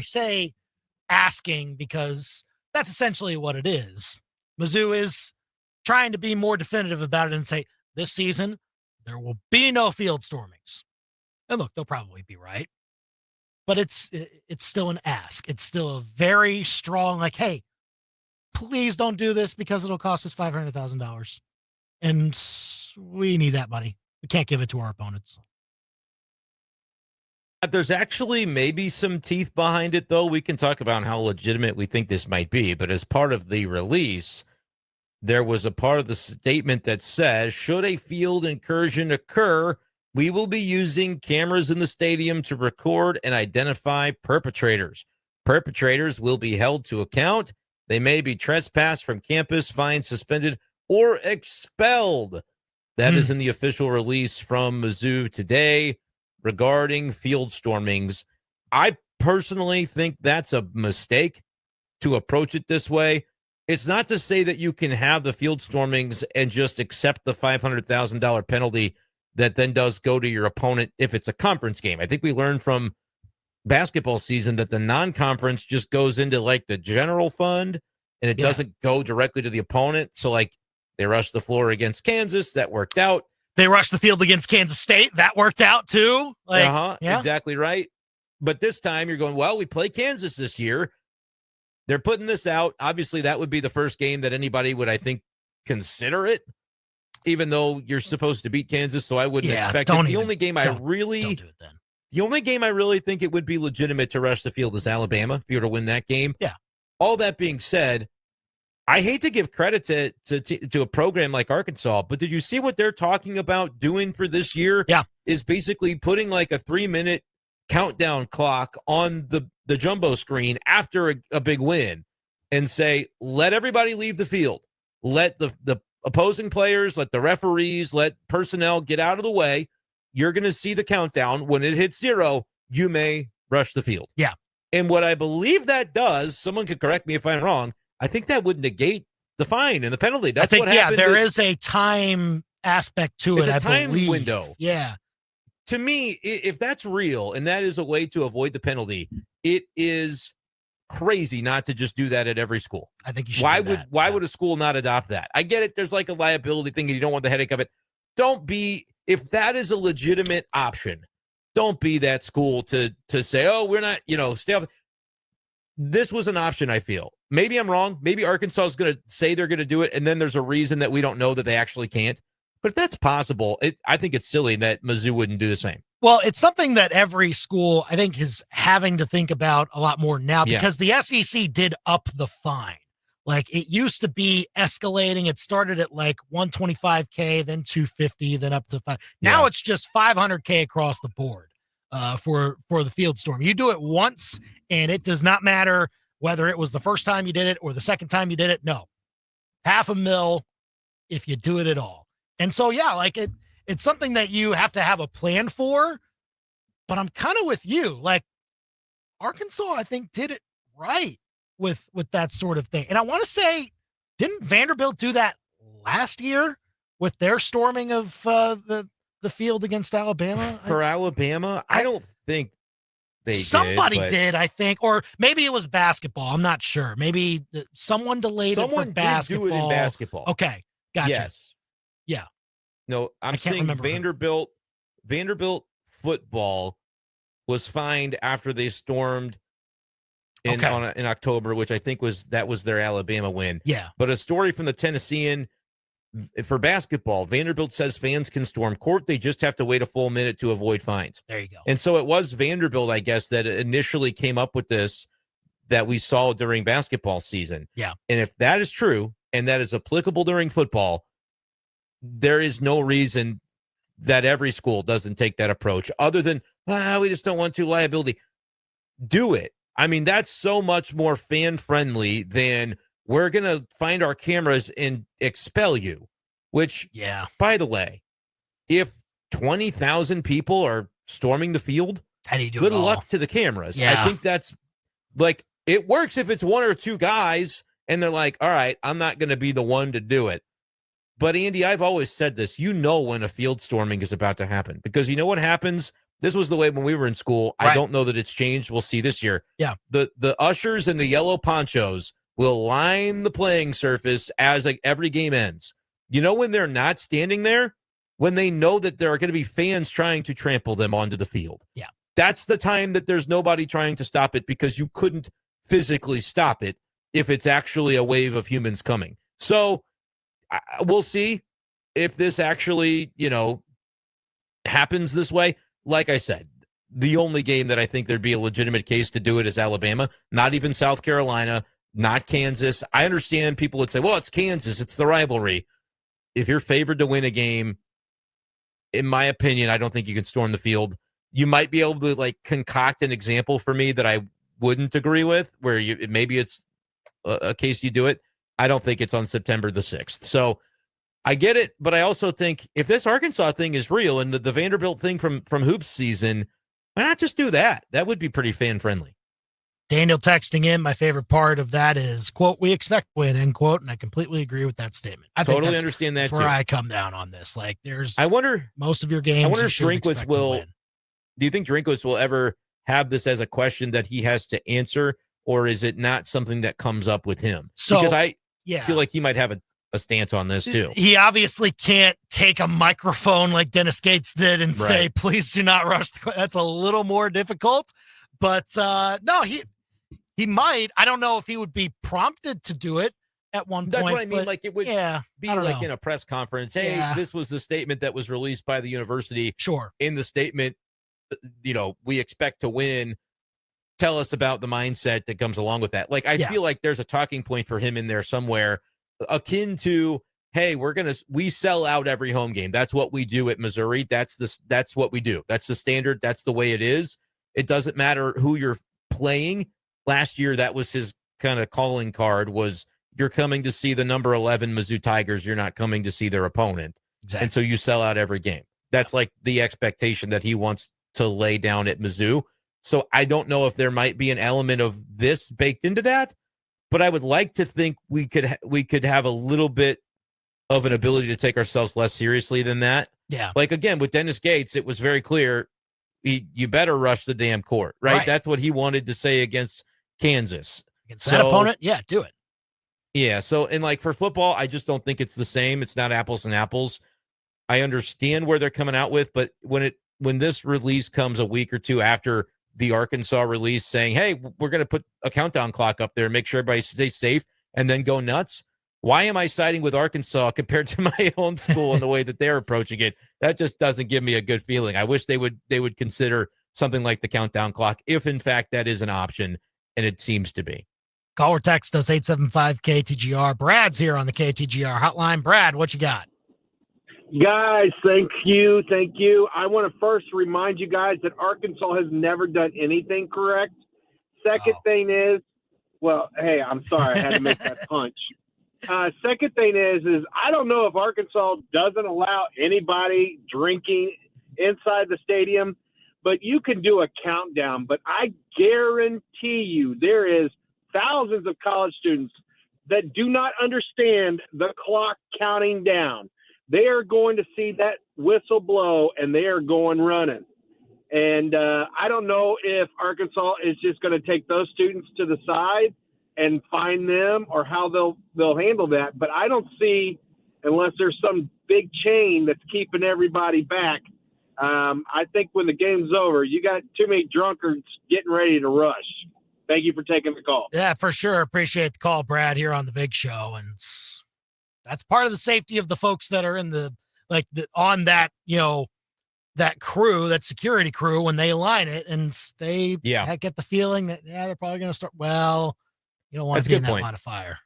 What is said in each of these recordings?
say asking because that's essentially what it is. Mizzou is trying to be more definitive about it and say, this season, there will be no field stormings. And look, they'll probably be right. But it's still an ask. It's still a very strong, like, hey, please don't do this because it'll cost us $500,000. And we need that money. We can't give it to our opponents. There's actually maybe some teeth behind it, though. We can talk about how legitimate we think this might be. But as part of the release, there was a part of the statement that says, should a field incursion occur, we will be using cameras in the stadium to record and identify perpetrators. Perpetrators will be held to account. They may be trespassed from campus, fined, suspended, or expelled. That is in the official release from Mizzou today regarding field stormings. I personally think that's a mistake to approach it this way. It's not to say that you can have the field stormings and just accept the $500,000 penalty that then does go to your opponent if it's a conference game. I think we learned from basketball season that the non-conference just goes into like the general fund and it doesn't go directly to the opponent. So like they rushed the floor against Kansas. That worked out. They rushed the field against Kansas State. That worked out too. Like, exactly right. But this time you're going, well, we play Kansas this year. They're putting this out. Obviously, that would be the first game that anybody would, I think, consider it, even though you're supposed to beat Kansas. So I wouldn't expect it. The only game I really think it would be legitimate to rush the field is Alabama if you were to win that game. Yeah. All that being said, I hate to give credit to a program like Arkansas, but did you see what they're talking about doing for this year? Yeah. Is basically putting like a 3-minute countdown clock on the jumbo screen after a big win and say, let everybody leave the field. Let the opposing players, let the referees, let personnel get out of the way. You're going to see the countdown. When it hits 0, you may rush the field. Yeah. And what I believe that does, someone could correct me if I'm wrong, I think that would negate the fine and the penalty. That's what happened. There is a time aspect to it. It's a time window. Yeah. To me, if that's real and that is a way to avoid the penalty, it is crazy not to just do that at every school. I think you should. Why would a school not adopt that? I get it. There's like a liability thing and you don't want the headache of it. If that is a legitimate option, don't be that school to say, oh, we're not, stay off. This was an option, I feel. Maybe I'm wrong. Maybe Arkansas is going to say they're going to do it, and then there's a reason that we don't know that they actually can't. But if that's possible, I think it's silly that Mizzou wouldn't do the same. Well, it's something that every school, I think, is having to think about a lot more now because the SEC did up the fine. Like, it used to be escalating. It started at like $125K, then $250, then up to $5. Now it's just $500K across the board for the field storm. You do it once, and it does not matter whether it was the first time you did it or the second time you did it. No, $500,000 if you do it at all. And so, it's something that you have to have a plan for, but I'm kind of with you. Like, Arkansas, I think, did it right with that sort of thing. And I want to say, didn't Vanderbilt do that last year with their storming of the field against Alabama? For Alabama, I don't think somebody did, I think, or maybe it was basketball. I'm not sure. Maybe someone delayed it for basketball. Someone did do it in basketball. Okay, gotcha. Yes. Yeah. No, I'm saying Vanderbilt football was fined after they stormed in October, which I think was their Alabama win. Yeah. But a story from the Tennessean for basketball, Vanderbilt says fans can storm court. They just have to wait a full minute to avoid fines. There you go. And so it was Vanderbilt, I guess, that initially came up with this that we saw during basketball season. Yeah. And if that is true and that is applicable during football, there is no reason that every school doesn't take that approach other than, we just don't want to liability. Do it. I mean, that's so much more fan-friendly than we're going to find our cameras and expel you, which, by the way, if 20,000 people are storming the field, how do you do good luck to the cameras. Yeah. I think that's like, it works if it's one or two guys and they're like, all right, I'm not going to be the one to do it. But, Andy, I've always said this. When a field storming is about to happen. Because you know what happens This was the way when we were in school. Right. I don't know that it's changed. We'll see this year. Yeah. The ushers and the yellow ponchos will line the playing surface as like every game ends. You know when they're not standing there? When they know that there are going to be fans trying to trample them onto the field. Yeah. That's the time that there's nobody trying to stop it because you couldn't physically stop it if it's actually a wave of humans coming. So we'll see if this actually, happens this way. Like I said, the only game that I think there'd be a legitimate case to do it is Alabama, not even South Carolina, not Kansas. I understand people would say, well, it's Kansas. It's the rivalry. If you're favored to win a game, in my opinion, I don't think you can storm the field. You might be able to concoct an example for me that I wouldn't agree with, where maybe it's a case you do it. I don't think it's on September the 6th. So I get it, but I also think if this Arkansas thing is real and the Vanderbilt thing from hoops season, why not just do that? That would be pretty fan friendly. Daniel texting in, my favorite part of that is, quote, we expect win, end quote, and I completely agree with that statement. I totally understand that, that's where I come down on this. I wonder, most of your games, I wonder if Drinkwitz do you think Drinkwitz will ever have this as a question that he has to answer, or is it not something that comes up with him? Because I feel like he might have a stance on this too. He obviously can't take a microphone like Dennis Gates did and say, please do not rush. That's a little more difficult, but no, he might. I don't know if he would be prompted to do it at one point. That's what I mean. Like it would be like in a press conference. Hey, this was the statement that was released by the university. Sure. In the statement, we expect to win. Tell us about the mindset that comes along with that. Like, I feel like there's a talking point for him in there somewhere akin to, hey, we sell out every home game. That's what we do at Missouri. That's what we do. That's the standard. That's the way it is. It doesn't matter who you're playing. Last year, that was his kind of calling card was you're coming to see the number 11 Mizzou Tigers. You're not coming to see their opponent. Exactly. And so you sell out every game. That's like the expectation that he wants to lay down at Mizzou. So I don't know if there might be an element of this baked into that, but I would like to think we could have a little bit of an ability to take ourselves less seriously than that. Yeah. Like, again, with Dennis Gates, it was very clear, you better rush the damn court, right? That's what he wanted to say against Kansas. Against that opponent, yeah, do it. Yeah, so, and for football, I just don't think it's the same. It's not apples and apples. I understand where they're coming out with, but when this release comes a week or two after the Arkansas release saying, hey, we're going to put a countdown clock up there and make sure everybody stays safe and then go nuts. Why am I siding with Arkansas compared to my own school and the way that they're approaching it? That just doesn't give me a good feeling. I wish they would consider something like the countdown clock, if in fact that is an option, and it seems to be. Call or text us 875-KTGR. Brad's here on the KTGR hotline. Brad, what you got? Guys, thank you. I want to first remind you guys that Arkansas has never done anything correct. Second thing is, hey, I'm sorry, I had to make that punch. Second thing is I don't know if Arkansas doesn't allow anybody drinking inside the stadium, but you can do a countdown. But I guarantee you there is thousands of college students that do not understand the clock counting down. They are going to see that whistle blow, and they are going running. And I don't know if Arkansas is just going to take those students to the side and find them or how they'll handle that. But I don't see, unless there's some big chain that's keeping everybody back, I think when the game's over, you got too many drunkards getting ready to rush. Thank you for taking the call. Yeah, for sure. Appreciate the call, Brad, here on the Big Show. And that's part of the safety of the folks that are in on that, that crew, that security crew, when they line it and they get the feeling that, they're probably going to start. Well, you don't want to be in that line of fire.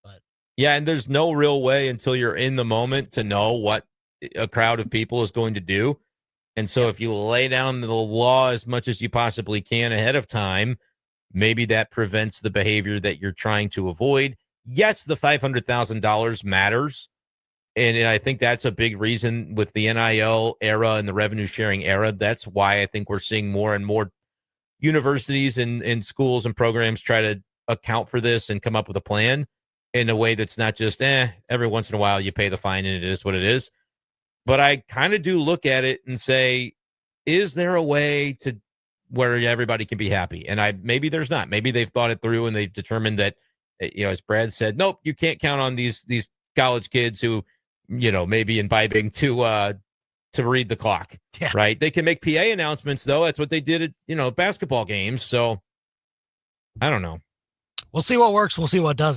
But yeah, and there's no real way until you're in the moment to know what a crowd of people is going to do. And so if you lay down the law as much as you possibly can ahead of time, maybe that prevents the behavior that you're trying to avoid. Yes, the $500,000 matters. And I think that's a big reason with the NIL era and the revenue sharing era. That's why I think we're seeing more and more universities and schools and programs try to account for this and come up with a plan in a way that's not just, every once in a while you pay the fine and it is what it is. But I kind of do look at it and say, is there a way to where everybody can be happy? And maybe there's not. Maybe they've thought it through and they've determined that, as Brad said, nope, you can't count on these college kids who, maybe imbibing to read the clock. Yeah. Right? They can make PA announcements, though. That's what they did at basketball games. So I don't know. We'll see what works. We'll see what doesn't.